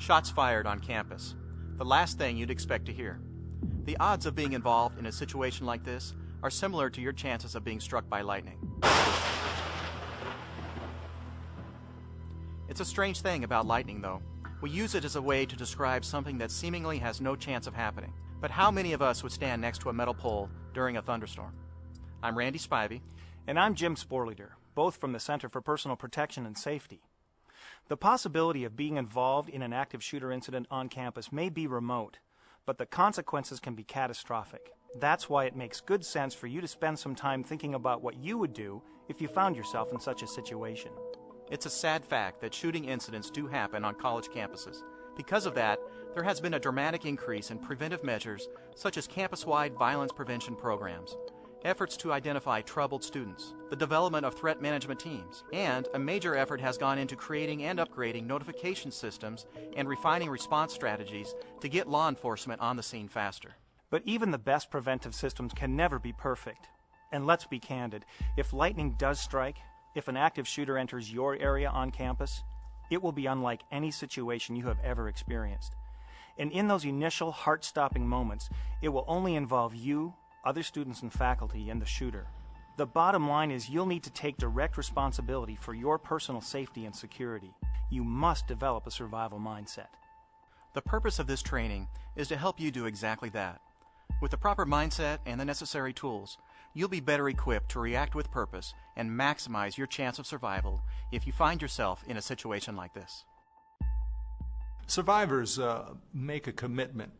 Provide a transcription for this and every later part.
Shots fired on campus. The last thing you'd expect to hear. The odds of being involved in a situation like this are similar to your chances of being struck by lightning. It's a strange thing about lightning, though. We use it as a way to describe something that seemingly has no chance of happening. But how many of us would stand next to a metal pole during a thunderstorm? I'm Randy Spivey. And I'm Jim Sporleader, both from the Center for Personal Protection and Safety. The possibility of being involved in an active shooter incident on campus may be remote, but the consequences can be catastrophic. That's why it makes good sense for you to spend some time thinking about what you would do if you found yourself in such a situation. It's a sad fact that shooting incidents do happen on college campuses. Because of that, there has been a dramatic increase in preventive measures such as campus-wide violence prevention programs, efforts to identify troubled students, the development of threat management teams, and a major effort has gone into creating and upgrading notification systems and refining response strategies to get law enforcement on the scene faster. But even the best preventive systems can never be perfect. And let's be candid, if lightning does strike, if an active shooter enters your area on campus, it will be unlike any situation you have ever experienced. And in those initial heart-stopping moments, it will only involve you, other students and faculty, and the shooter. The bottom line is you'll need to take direct responsibility for your personal safety and security. You must develop a survival mindset. The purpose of this training is to help you do exactly that. With the proper mindset and the necessary tools, you'll be better equipped to react with purpose and maximize your chance of survival if you find yourself in a situation like this. Survivors make a commitment.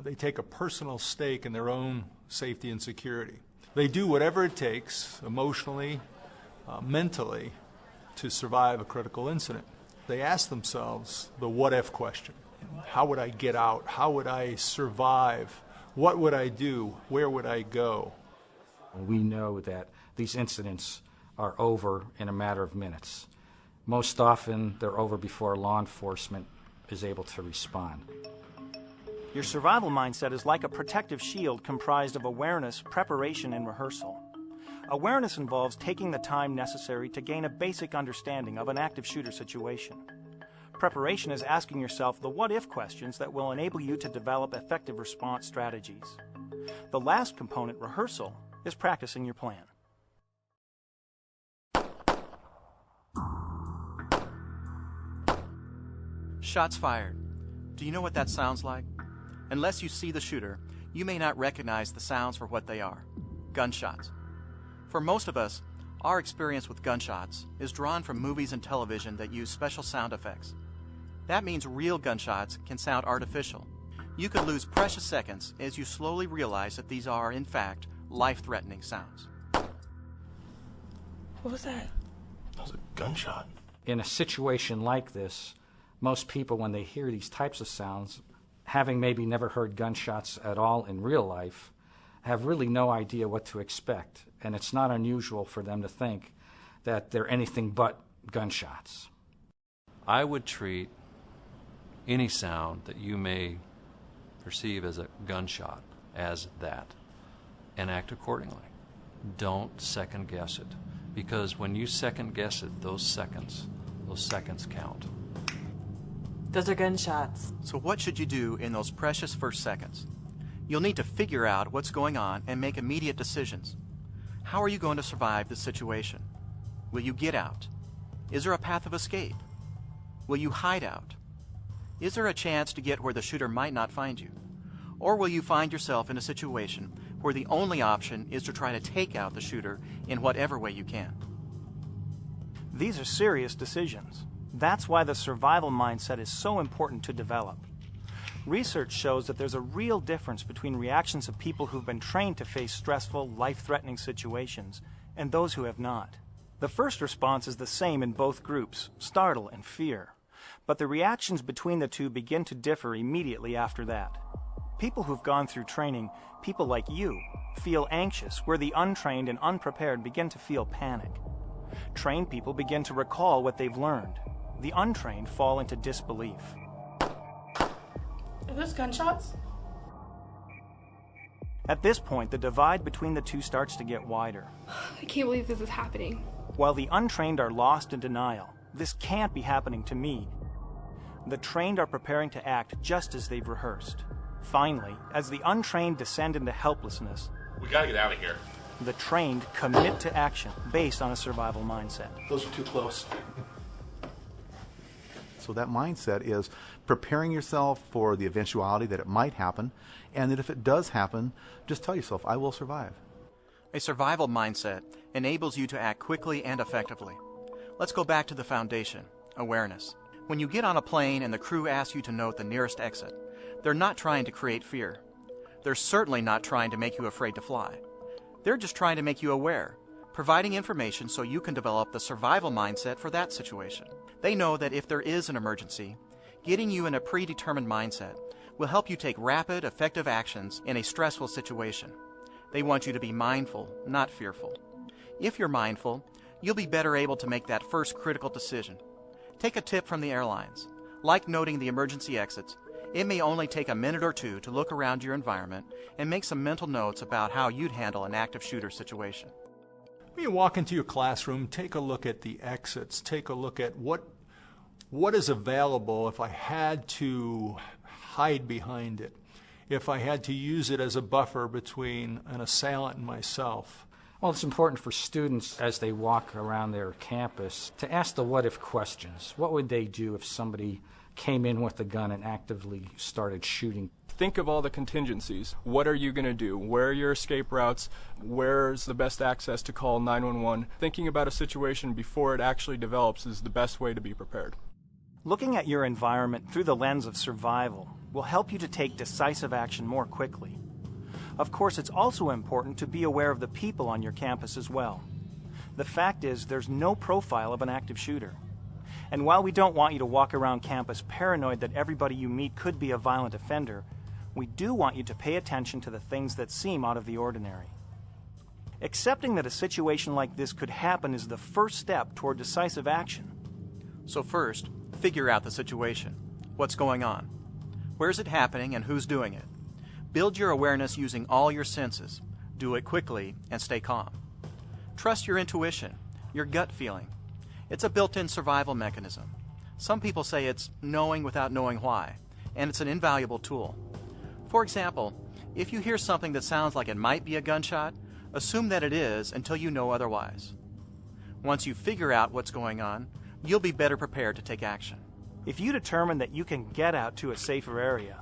They take a personal stake in their own safety and security. They do whatever it takes, emotionally, mentally, to survive a critical incident. They ask themselves the what-if question. How would I get out? How would I survive? What would I do? Where would I go? We know that these incidents are over in a matter of minutes. Most often, they're over before law enforcement is able to respond. Your survival mindset is like a protective shield comprised of awareness, preparation, and rehearsal. Awareness involves taking the time necessary to gain a basic understanding of an active shooter situation. Preparation is asking yourself the what-if questions that will enable you to develop effective response strategies. The last component, rehearsal, is practicing your plan. Shots fired. Do you know what that sounds like? Unless you see the shooter, you may not recognize the sounds for what they are: gunshots. For most of us, our experience with gunshots is drawn from movies and television that use special sound effects. That means real gunshots can sound artificial. You could lose precious seconds as you slowly realize that these are, in fact, life-threatening sounds. What was that? That was a gunshot. In a situation like this, most people, when they hear these types of sounds, having maybe never heard gunshots at all in real life, have really no idea what to expect. And it's not unusual for them to think that they're anything but gunshots. I would treat any sound that you may perceive as a gunshot as that and act accordingly. Don't second guess it, because when you second guess it, those seconds count. Those are gunshots. So what should you do in those precious first seconds? You'll need to figure out what's going on and make immediate decisions. How are you going to survive this situation? Will you get out? Is there a path of escape? Will you hide out? Is there a chance to get where the shooter might not find you? Or will you find yourself in a situation where the only option is to try to take out the shooter in whatever way you can? These are serious decisions. That's why the survival mindset is so important to develop. Research shows that there's a real difference between reactions of people who've been trained to face stressful, life-threatening situations and those who have not. The first response is the same in both groups, startle and fear. But the reactions between the two begin to differ immediately after that. People who've gone through training, people like you, feel anxious, where the untrained and unprepared begin to feel panic. Trained people begin to recall what they've learned. The untrained fall into disbelief. Are those gunshots? At this point, the divide between the two starts to get wider. I can't believe this is happening. While the untrained are lost in denial, this can't be happening to me. The trained are preparing to act just as they've rehearsed. Finally, as the untrained descend into helplessness, We gotta get out of here. the trained commit to action based on a survival mindset. Those are too close. So that mindset is preparing yourself for the eventuality that it might happen, and that if it does happen, just tell yourself, I will survive. A survival mindset enables you to act quickly and effectively. Let's go back to the foundation, awareness. When you get on a plane and the crew asks you to note the nearest exit, they're not trying to create fear. They're certainly not trying to make you afraid to fly. They're just trying to make you aware, providing information so you can develop the survival mindset for that situation. They know that if there is an emergency, getting you in a predetermined mindset will help you take rapid, effective actions in a stressful situation. They want you to be mindful, not fearful. If you're mindful, you'll be better able to make that first critical decision. Take a tip from the airlines. Like noting the emergency exits, it may only take a minute or two to look around your environment and make some mental notes about how you'd handle an active shooter situation. When you walk into your classroom, take a look at the exits. Take a look at what is available if I had to hide behind it, if I had to use it as a buffer between an assailant and myself. Well, it's important for students as they walk around their campus to ask the what-if questions. What would they do if somebody came in with a gun and actively started shooting? Think of all the contingencies. What are you going to do? Where are your escape routes? Where's the best access to call 911? Thinking about a situation before it actually develops is the best way to be prepared. Looking at your environment through the lens of survival will help you to take decisive action more quickly. Of course, it's also important to be aware of the people on your campus as well. The fact is, there's no profile of an active shooter. And while we don't want you to walk around campus paranoid that everybody you meet could be a violent offender, we do want you to pay attention to the things that seem out of the ordinary. Accepting that a situation like this could happen is the first step toward decisive action. So first, figure out the situation. What's going on? Where's it happening and who's doing it? Build your awareness using all your senses. Do it quickly and stay calm. Trust your intuition, your gut feeling. It's a built-in survival mechanism. Some people say it's knowing without knowing why, and it's an invaluable tool. For example, if you hear something that sounds like it might be a gunshot, assume that it is until you know otherwise. Once you figure out what's going on, you'll be better prepared to take action. If you determine that you can get out to a safer area,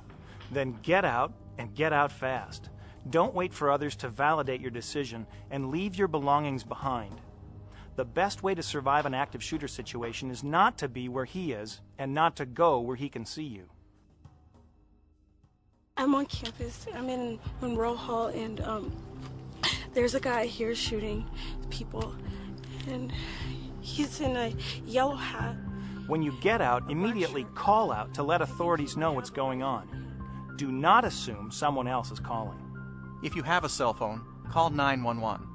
then get out and get out fast. Don't wait for others to validate your decision and leave your belongings behind. The best way to survive an active shooter situation is not to be where he is and not to go where he can see you. I'm on campus. I'm in Monroe Hall, and there's a guy here shooting people, and he's in a yellow hat. When you get out, immediately call out to let authorities know what's going on. Do not assume someone else is calling. If you have a cell phone, call 911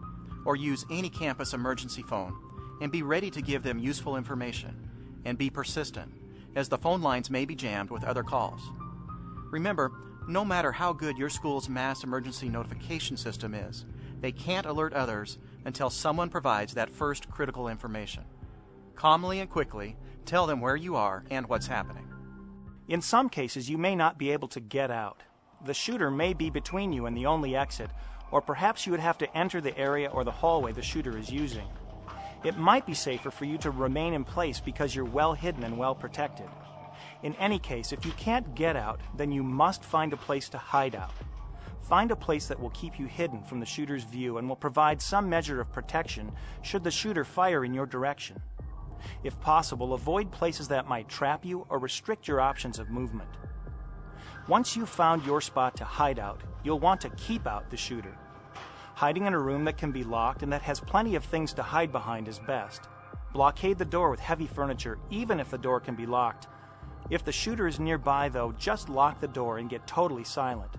or use any campus emergency phone and be ready to give them useful information, and be persistent, as the phone lines may be jammed with other calls. Remember, no matter how good your school's mass emergency notification system is, they can't alert others until someone provides that first critical information. Calmly and quickly tell them where you are and what's happening. In some cases, you may not be able to get out. The shooter may be between you and the only exit, or perhaps you would have to enter the area or the hallway the shooter is using. It might be safer for you to remain in place because you're well hidden and well protected. In any case, if you can't get out, then you must find a place to hide out. Find a place that will keep you hidden from the shooter's view and will provide some measure of protection should the shooter fire in your direction. If possible, avoid places that might trap you or restrict your options of movement. Once you've found your spot to hide out, you'll want to keep out the shooter. Hiding in a room that can be locked and that has plenty of things to hide behind is best. Blockade the door with heavy furniture, even if the door can be locked. If the shooter is nearby, though, just lock the door and get totally silent.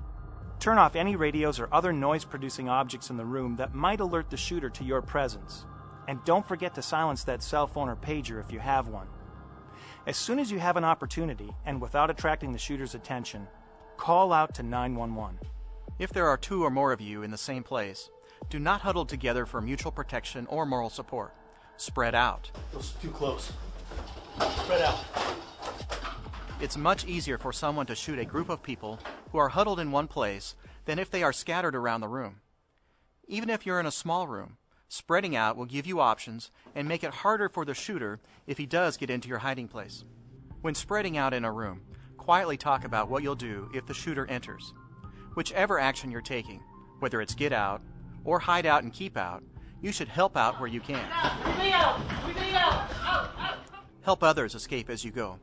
Turn off any radios or other noise-producing objects in the room that might alert the shooter to your presence. And don't forget to silence that cell phone or pager if you have one. As soon as you have an opportunity, and without attracting the shooter's attention, call out to 911. If there are two or more of you in the same place, do not huddle together for mutual protection or moral support. Spread out. Those are too close. Spread out. It's much easier for someone to shoot a group of people who are huddled in one place than if they are scattered around the room. Even if you're in a small room, spreading out will give you options and make it harder for the shooter if he does get into your hiding place. When spreading out in a room, quietly talk about what you'll do if the shooter enters. Whichever action you're taking, whether it's get out or hide out and keep out, you should help out where you can. Help others escape as you go.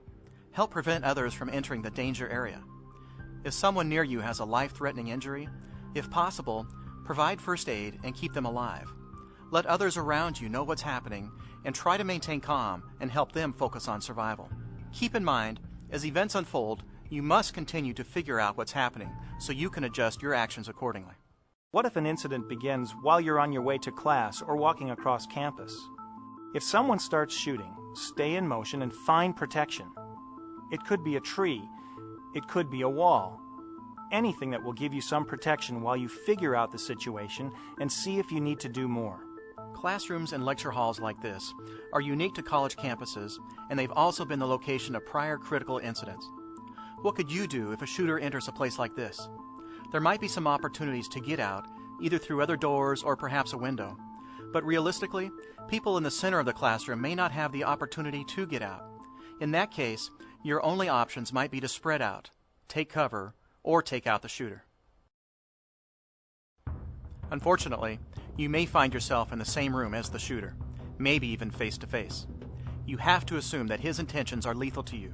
Help prevent others from entering the danger area. If someone near you has a life-threatening injury, if possible, provide first aid and keep them alive. Let others around you know what's happening and try to maintain calm and help them focus on survival. Keep in mind, as events unfold, you must continue to figure out what's happening so you can adjust your actions accordingly. What if an incident begins while you're on your way to class or walking across campus? If someone starts shooting, stay in motion and find protection. It could be a tree. It could be a wall. Anything that will give you some protection while you figure out the situation and see if you need to do more. Classrooms and lecture halls like this are unique to college campuses, and they've also been the location of prior critical incidents. What could you do if a shooter enters a place like this? There might be some opportunities to get out, either through other doors or perhaps a window. But realistically, people in the center of the classroom may not have the opportunity to get out. In that case, your only options might be to spread out, take cover, or take out the shooter. Unfortunately, you may find yourself in the same room as the shooter, maybe even face to face. You have to assume that his intentions are lethal to you,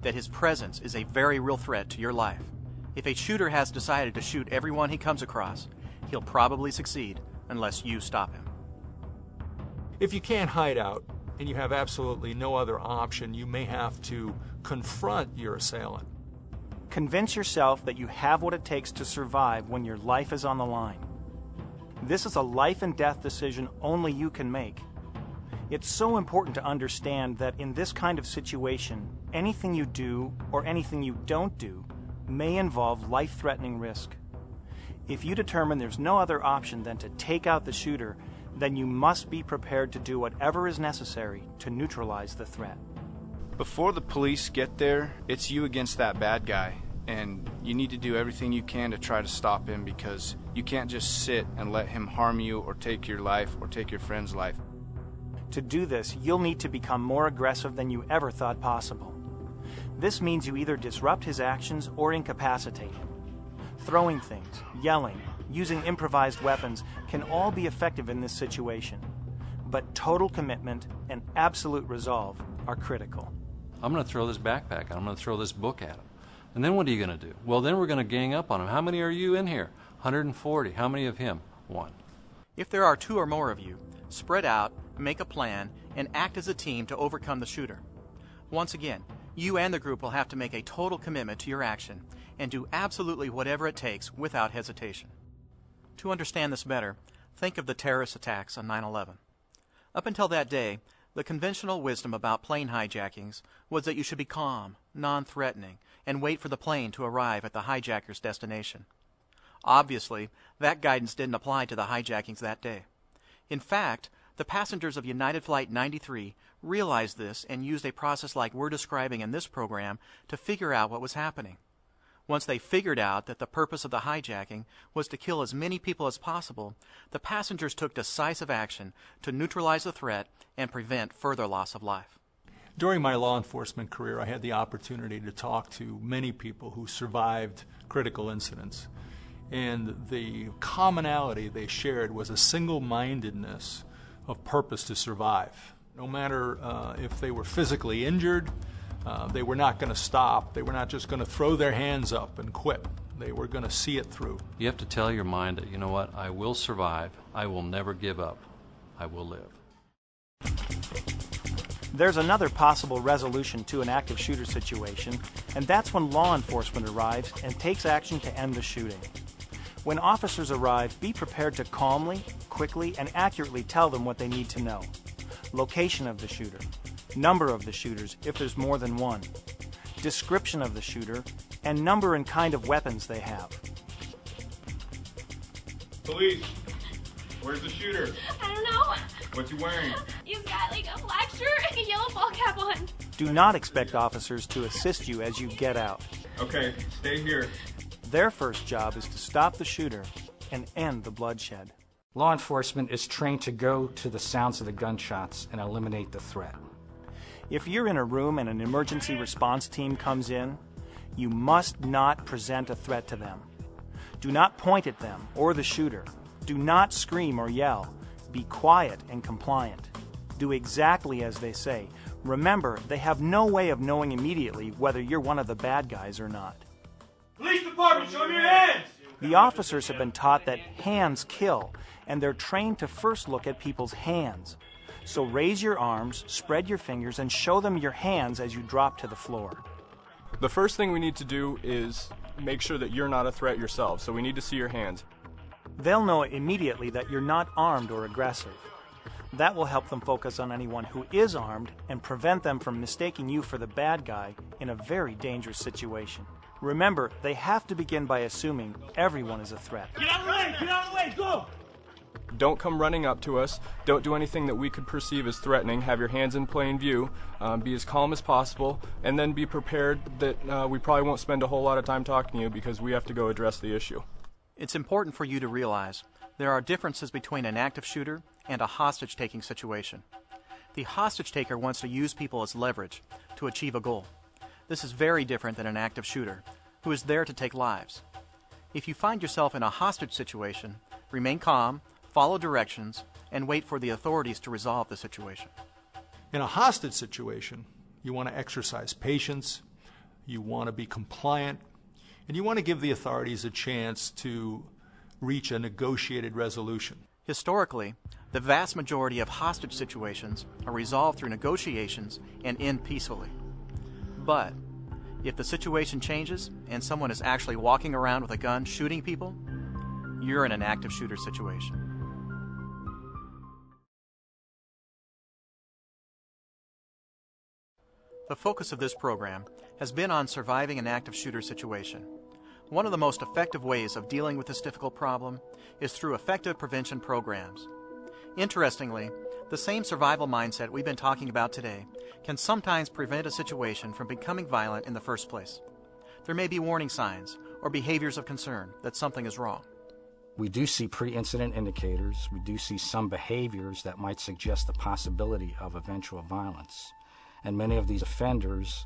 that his presence is a very real threat to your life. If a shooter has decided to shoot everyone he comes across, he'll probably succeed unless you stop him. If you can't hide out and you have absolutely no other option, you may have to confront your assailant. Convince yourself that you have what it takes to survive when your life is on the line. This is a life and death decision only you can make. It's so important to understand that in this kind of situation, anything you do or anything you don't do may involve life-threatening risk. If you determine there's no other option than to take out the shooter, then you must be prepared to do whatever is necessary to neutralize the threat. Before the police get there, it's you against that bad guy, and you need to do everything you can to try to stop him, because you can't just sit and let him harm you or take your life or take your friend's life. To do this, you'll need to become more aggressive than you ever thought possible. This means you either disrupt his actions or incapacitate him. Throwing things, yelling, using improvised weapons can all be effective in this situation. But total commitment and absolute resolve are critical. I'm going to throw this backpack and I'm going to throw this book at him. And then what are you going to do? Well, then we're going to gang up on him. How many are you in here? 140. How many of him? 1. If there are 2 or more of you, spread out, make a plan, and act as a team to overcome the shooter. Once again, you and the group will have to make a total commitment to your action and do absolutely whatever it takes without hesitation. To understand this better, think of the terrorist attacks on 9/11. Up until that day, the conventional wisdom about plane hijackings was that you should be calm, non-threatening, and wait for the plane to arrive at the hijacker's destination. Obviously, that guidance didn't apply to the hijackings that day. In fact, the passengers of United Flight 93 realized this and used a process like we're describing in this program to figure out what was happening. Once they figured out that the purpose of the hijacking was to kill as many people as possible, the passengers took decisive action to neutralize the threat and prevent further loss of life. During my law enforcement career, I had the opportunity to talk to many people who survived critical incidents. And the commonality they shared was a single-mindedness of purpose to survive. No matter if they were physically injured, they were not going to stop. They were not just going to throw their hands up and quit. They were going to see it through. You have to tell your mind that, you know what, I will survive. I will never give up. I will live. There's another possible resolution to an active shooter situation, and that's when law enforcement arrives and takes action to end the shooting. When officers arrive, be prepared to calmly, quickly, and accurately tell them what they need to know. Location of the shooter, number of the shooters if there's more than one, description of the shooter, and number and kind of weapons they have. Police, where's the shooter? I don't know. What's he wearing? He's got like a black shirt and a yellow ball cap on. Do not expect officers to assist you as you get out. Okay, stay here. Their first job is to stop the shooter and end the bloodshed. Law enforcement is trained to go to the sounds of the gunshots and eliminate the threat. If you're in a room and an emergency response team comes in, you must not present a threat to them. Do not point at them or the shooter. Do not scream or yell. Be quiet and compliant. Do exactly as they say. Remember, they have no way of knowing immediately whether you're one of the bad guys or not. Police department, show me your hands! The officers have been taught that hands kill, and they're trained to first look at people's hands. So raise your arms, spread your fingers, and show them your hands as you drop to the floor. The first thing we need to do is make sure that you're not a threat yourself, so we need to see your hands. They'll know immediately that you're not armed or aggressive. That will help them focus on anyone who is armed and prevent them from mistaking you for the bad guy in a very dangerous situation. Remember, they have to begin by assuming everyone is a threat. Get out of the way! Get out of the way! Go! Don't come running up to us. Don't do anything that we could perceive as threatening. Have your hands in plain view. Be as calm as possible. And then be prepared that we probably won't spend a whole lot of time talking to you because we have to go address the issue. It's important for you to realize there are differences between an active shooter and a hostage-taking situation. The hostage-taker wants to use people as leverage to achieve a goal. This is very different than an active shooter, who is there to take lives. If you find yourself in a hostage situation, remain calm, follow directions, and wait for the authorities to resolve the situation. In a hostage situation, you want to exercise patience, you want to be compliant, and you want to give the authorities a chance to reach a negotiated resolution. Historically, the vast majority of hostage situations are resolved through negotiations and end peacefully. But if the situation changes and someone is actually walking around with a gun shooting people, you're in an active shooter situation. The focus of this program has been on surviving an active shooter situation. One of the most effective ways of dealing with this difficult problem is through effective prevention programs. Interestingly, the same survival mindset we've been talking about today can sometimes prevent a situation from becoming violent in the first place. There may be warning signs or behaviors of concern that something is wrong. We do see pre-incident indicators. We do see some behaviors that might suggest the possibility of eventual violence. And many of these offenders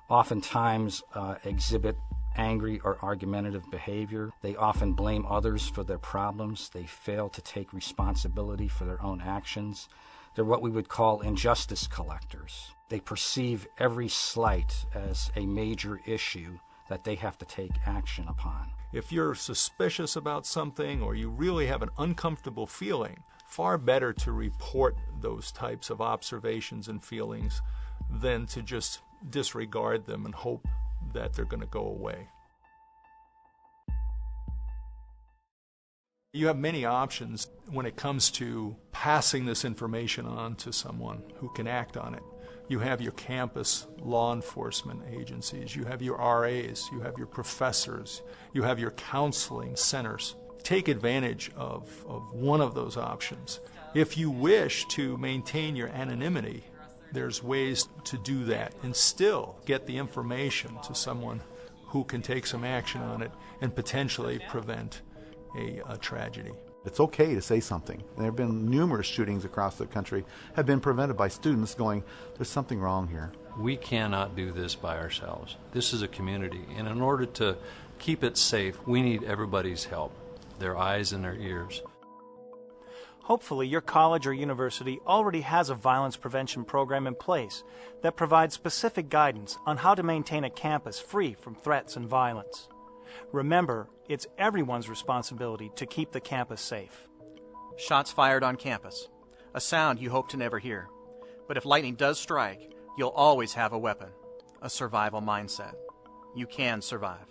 oftentimes exhibit angry or argumentative behavior. They often blame others for their problems. They fail to take responsibility for their own actions. They're what we would call injustice collectors. They perceive every slight as a major issue that they have to take action upon. If you're suspicious about something or you really have an uncomfortable feeling, far better to report those types of observations and feelings than to just disregard them and hope that they're going to go away. You have many options when it comes to passing this information on to someone who can act on it. You have your campus law enforcement agencies, you have your RAs, you have your professors, you have your counseling centers. Take advantage of one of those options. If you wish to maintain your anonymity, there's ways to do that and still get the information to someone who can take some action on it and potentially prevent a tragedy. It's okay to say something. There have been numerous shootings across the country have been prevented by students going, there's something wrong here. We cannot do this by ourselves. This is a community, and in order to keep it safe, we need everybody's help, their eyes and their ears. Hopefully, your college or university already has a violence prevention program in place that provides specific guidance on how to maintain a campus free from threats and violence. Remember, it's everyone's responsibility to keep the campus safe. Shots fired on campus, a sound you hope to never hear. But if lightning does strike, you'll always have a weapon, a survival mindset. You can survive.